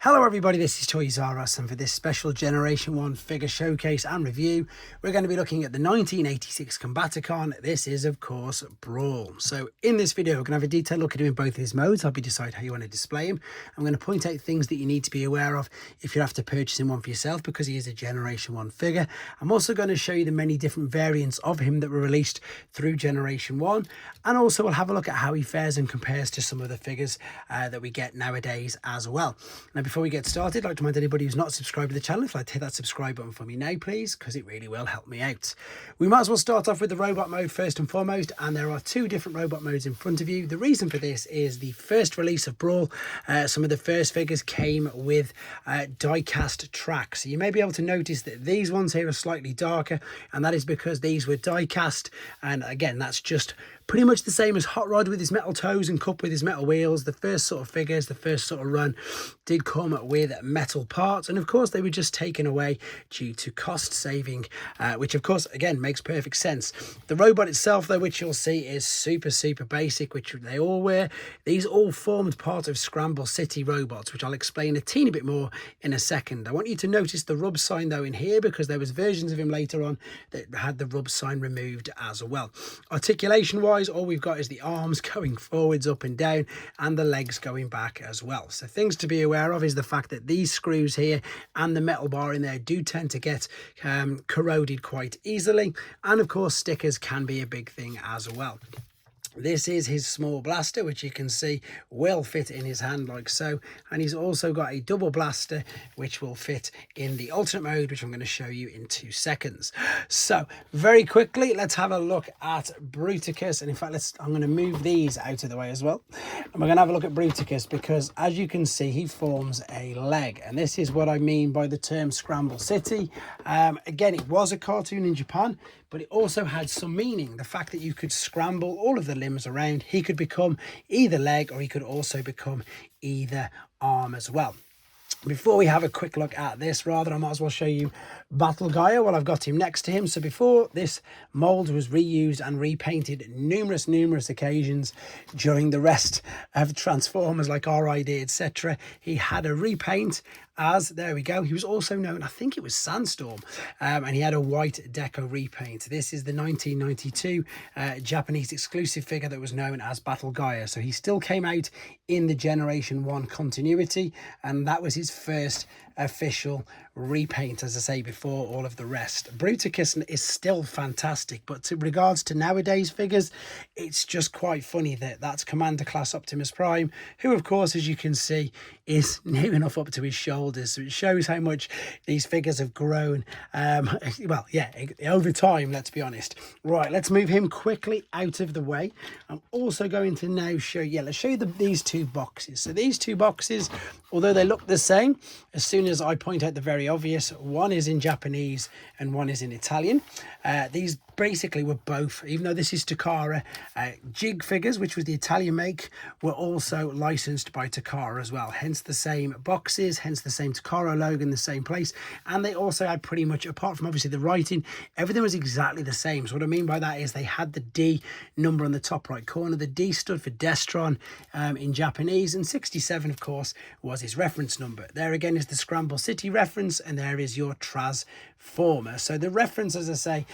Hello everybody, this is Toys R Us, and for this special Generation 1 figure showcase and review, we're going to be looking at the 1986 combaticon. This is, of course, Brawl. So in this video, we're going to have a detailed look at him in both his modes, help you decide how you want to display him. I'm going to point out things that you need to be aware of if you have to purchase him one for yourself, because he is a Generation 1 figure. I'm also going to show you the many different variants of him that were released through Generation 1, and also we'll have a look at how he fares and compares to some of the figures that we get nowadays as well. Now, before we get started, I'd like to remind anybody who's not subscribed to the channel, if you'd like to hit that subscribe button for me now, please, because it really will help me out. We might as well start off with the robot mode first and foremost, and there are two different robot modes in front of you. The reason for this is the first release of Brawl, some of the first figures came with die-cast tracks. So you may be able to notice that these ones here are slightly darker, and that is because these were die-cast, and again, that's just pretty much the same as Hot Rod with his metal toes and Cup with his metal wheels. The first sort of figures, the first sort of run did come with metal parts, and of course they were just taken away due to cost saving, which of course again makes perfect sense. The robot itself though, which you'll see, is super basic, which they all were. These all formed part of Scramble City robots, which I'll explain a teeny bit more in a second. I want you to notice the rub sign though in here, because there was versions of him later on that had the rub sign removed as well. Articulation wise, all we've got is the arms going forwards, up and down, and the legs going back as well. So things to be aware of is the fact that these screws here and the metal bar in there do tend to get corroded quite easily, and of course stickers can be a big thing as well. This is his small blaster, which you can see will fit in his hand like so, and he's also got a double blaster which will fit in the alternate mode, which I'm going to show you in 2 seconds. So very quickly, let's have a look at Bruticus, and in fact I'm going to move these out of the way as well, and we're going to have a look at Bruticus, because as you can see he forms a leg, and this is what I mean by the term Scramble City. Again, it was a cartoon in Japan, but it also had some meaning. The fact that you could scramble all of the limbs around, he could become either leg or he could also become either arm as well. Before we have a quick look at this, I might as well show you Battle Gaia while I've got him next to him. So before, this mold was reused and repainted numerous occasions during the rest of Transformers, like RID, etc. He had a repaint as, there we go, he was also known, I think it was Sandstorm, and he had a white deco repaint. This is the 1992 Japanese exclusive figure that was known as Battle Gaia. So he still came out in the Generation 1 continuity, and that was his first official repaint, as I say, before all of the rest. Bruticus is still fantastic, but to regards to nowadays figures, it's just quite funny that that's Commander Class Optimus Prime, who of course, as you can see, is near enough up to his shoulders. So it shows how much these figures have grown, well, yeah, over time, let's be honest. Right, let's move him quickly out of the way. I'm also going to now show you, let's show you these two boxes. So these two boxes, although they look the same, as soon as I point out the very obvious, one is in Japanese and one is in Italian. These basically were both, even though this is Takara, Jig figures, which was the Italian make, were also licensed by Takara as well. Hence the same boxes, hence the same Takara logo in the same place. And they also had pretty much, apart from obviously the writing, everything was exactly the same. So what I mean by that is they had the D number on the top right corner. The D stood for Destron in Japanese, and 67, of course, was his reference number. There again is the Scramble City reference, and there is your Transformer. So the reference, as I say,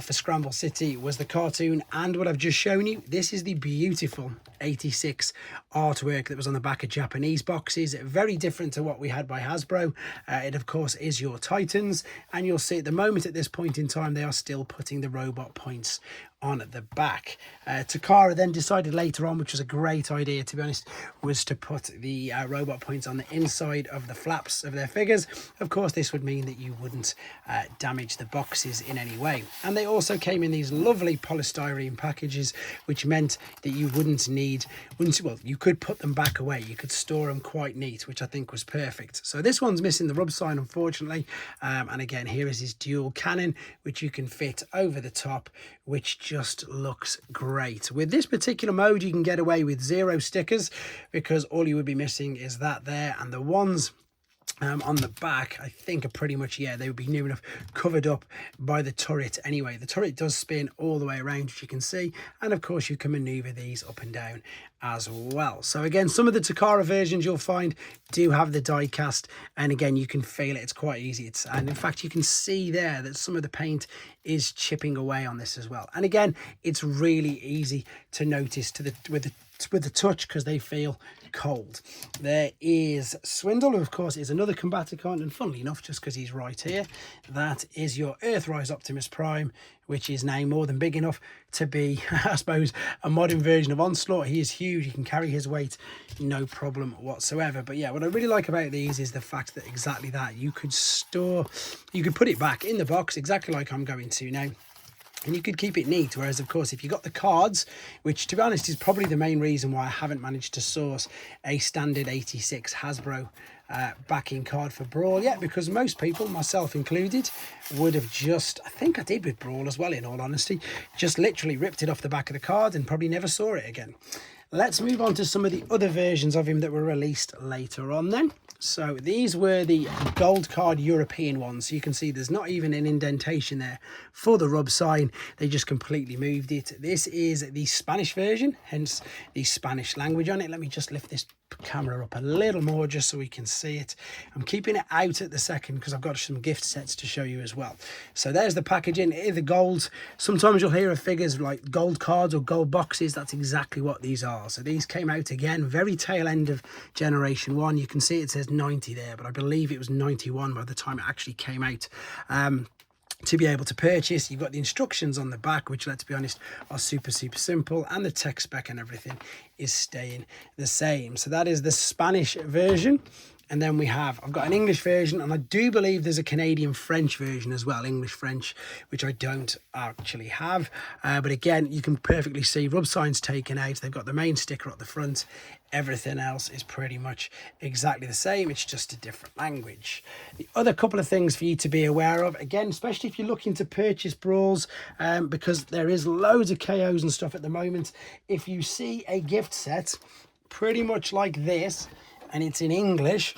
for Scramble City was the cartoon and what I've just shown you. This is the beautiful 86 artwork that was on the back of Japanese boxes, very different to what we had by Hasbro. It of course is your Titans, and you'll see at the moment, at this point in time, they are still putting the robot points on at the back. Takara then decided later on, which was a great idea to be honest, was to put the robot points on the inside of the flaps of their figures. Of course, this would mean that you wouldn't damage the boxes in any way. And they also came in these lovely polystyrene packages, which meant that you wouldn't need, well, you could put them back away, you could store them quite neat, which I think was perfect. So this one's missing the rub sign, unfortunately, and again, here is his dual cannon, which you can fit over the top, which just looks great. With this particular mode, you can get away with 0 stickers, because all you would be missing is that there, and the ones on the back, I think are pretty much, yeah, they would be near enough covered up by the turret anyway. The turret does spin all the way around, as you can see, and of course you can maneuver these up and down as well. So again, some of the Takara versions you'll find do have the die cast, and again you can feel it, it's quite easy. And in fact you can see there that some of the paint is chipping away on this as well. And again, it's really easy to notice with the touch, because they feel cold. There is Swindle, who of course is another combaticon, and funnily enough, just because he's right here, that is your Earthrise Optimus Prime, which is now more than big enough to be, I suppose, a modern version of Onslaught. He is huge, he can carry his weight no problem whatsoever. But yeah, what I really like about these is the fact that exactly that, you could put it back in the box exactly like I'm going to now, and you could keep it neat. Whereas of course if you got the cards, which to be honest is probably the main reason why I haven't managed to source a standard 86 Hasbro backing card for Brawl yet, because most people, myself included, would have just, I think I did with Brawl as well in all honesty, just literally ripped it off the back of the card and probably never saw it again. Let's move on to some of the other versions of him that were released later on then. So these were the gold card European ones. So you can see there's not even an indentation there for the rub sign. They just completely moved it. This is the Spanish version, hence the Spanish language on it. Let me just lift this camera up a little more just so we can see it. I'm keeping it out at the second because I've got some gift sets to show you as well. So there's the packaging, the gold. Sometimes you'll hear of figures like gold cards or gold boxes. That's exactly what these are. So these came out again, very tail end of Generation 1. You can see it says 90 there, but I believe it was 91 by the time it actually came out. To be able to purchase, you've got the instructions on the back, which, let's be honest, are super simple, and the tech spec and everything is staying the same. So that is the Spanish version. And then I've got an English version, and I do believe there's a Canadian French version as well, English French, which I don't actually have. But again, you can perfectly see rub signs taken out. They've got the main sticker at the front. Everything else is pretty much exactly the same. It's just a different language. The other couple of things for you to be aware of, again, especially if you're looking to purchase Brawls, because there is loads of KOs and stuff at the moment. If you see a gift set pretty much like this, and it's in English,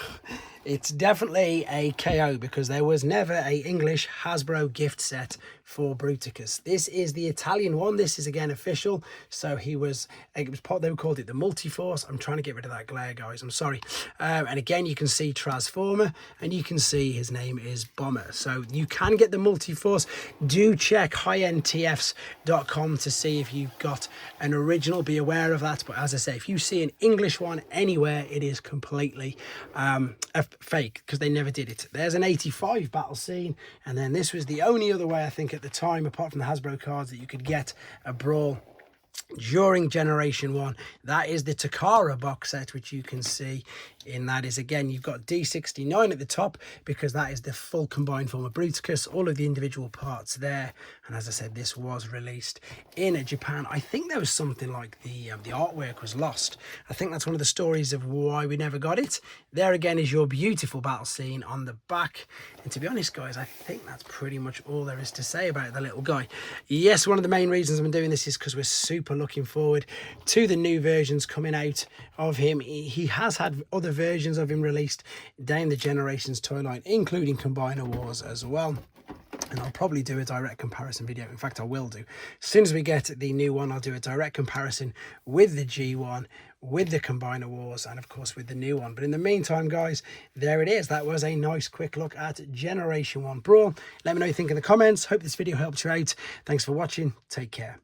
it's definitely a KO, because there was never a English Hasbro gift set for Bruticus. This is the Italian one. This is again official. So they called it the Multiforce. I'm trying to get rid of that glare, guys, I'm sorry. And again, you can see Transformer, and you can see his name is Bomber. So you can get the Multiforce. Do check highendtfs.com to see if you've got an original. Be aware of that. But as I say, if you see an English one anywhere, it is completely fake, because they never did it. There's an 85 battle scene, and then this was the only other way, I think, at the time, apart from the Hasbro cards, that you could get a Brawl during Generation 1. That is the Takara box set, which you can see in that is, again, you've got D69 at the top, because that is the full combined form of Bruticus, all of the individual parts there. And as I said, this was released in Japan. I think there was something like the artwork was lost. I think that's one of the stories of why we never got it. There again is your beautiful battle scene on the back. And to be honest, guys, I think that's pretty much all there is to say about the little guy. Yes, one of the main reasons I'm doing this is because we're super looking forward to the new versions coming out of him. He has had other versions of him released down the Generations toy line, including Combiner Wars as well. And I'll probably do a direct comparison video. In fact, I will do. As soon as we get the new one, I'll do a direct comparison with the G1, with the Combiner Wars, and of course with the new one. But in the meantime, guys, there it is. That was a nice quick look at Generation 1 Brawl. Let me know what you think in the comments. Hope this video helped you out. Thanks for watching. Take care.